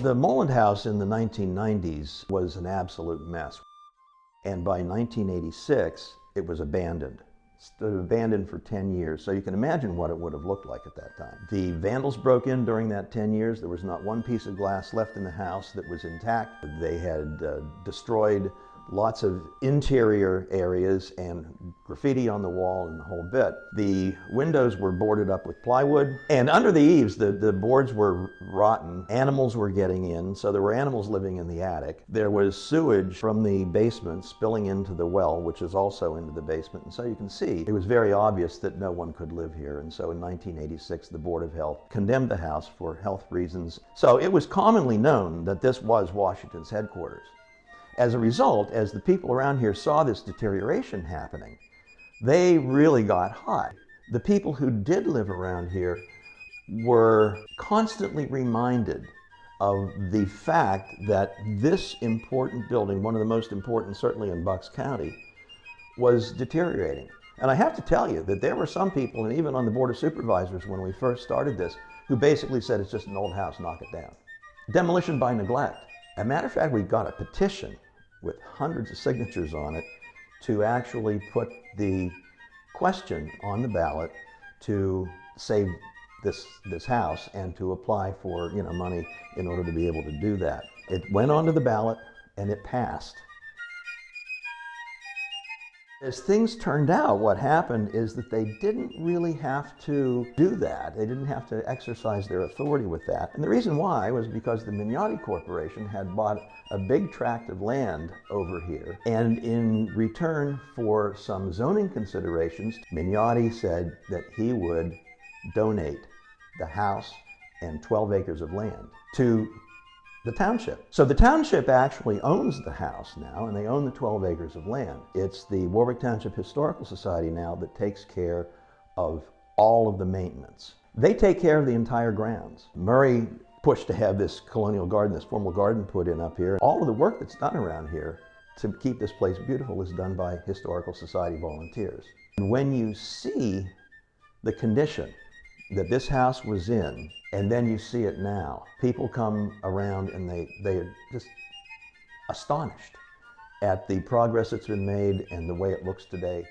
The Moland House in the 1990s was an absolute mess. And by 1986, it was abandoned. Stood abandoned for 10 years. So you can imagine what it would have looked like at that time. The vandals broke in during that 10 years. There was not one piece of glass left in the house that was intact. They had destroyed lots of interior areas and graffiti on the wall and the whole bit. The windows were boarded up with plywood, and under the eaves the boards were rotten. Animals were getting in, so there were animals living in the attic. There was sewage from the basement spilling into the well, which is also into the basement, and so you can see it was very obvious that no one could live here. And so in 1986 the Board of Health condemned the house for health reasons. So it was commonly known that this was Washington's headquarters. As a result, as the people around here saw this deterioration happening, they really got hot. The people who did live around here were constantly reminded of the fact that this important building, one of the most important certainly in Bucks County, was deteriorating. And I have to tell you that there were some people, and even on the Board of Supervisors when we first started this, who basically said it's just an old house, knock it down. Demolition by neglect. As a matter of fact, we got a petition with hundreds of signatures on it to actually put the question on the ballot to save this house and to apply for money in order to be able to do that. It went onto the ballot and it passed. As things turned out, what happened is that they didn't really have to do that. They didn't have to exercise their authority with that. And the reason why was because the Mignotti Corporation had bought a big tract of land over here. And in return for some zoning considerations, Mignotti said that he would donate the house and 12 acres of land to the township. So the township actually owns the house now, and they own the 12 acres of land. It's the Warwick Township Historical Society now that takes care of all of the maintenance. They take care of the entire grounds. Murray pushed to have this colonial garden, this formal garden put in up here. All of the work that's done around here to keep this place beautiful is done by Historical Society volunteers. And when you see the condition that this house was in, and then you see it now, people come around and they are just astonished at the progress that's been made and the way it looks today.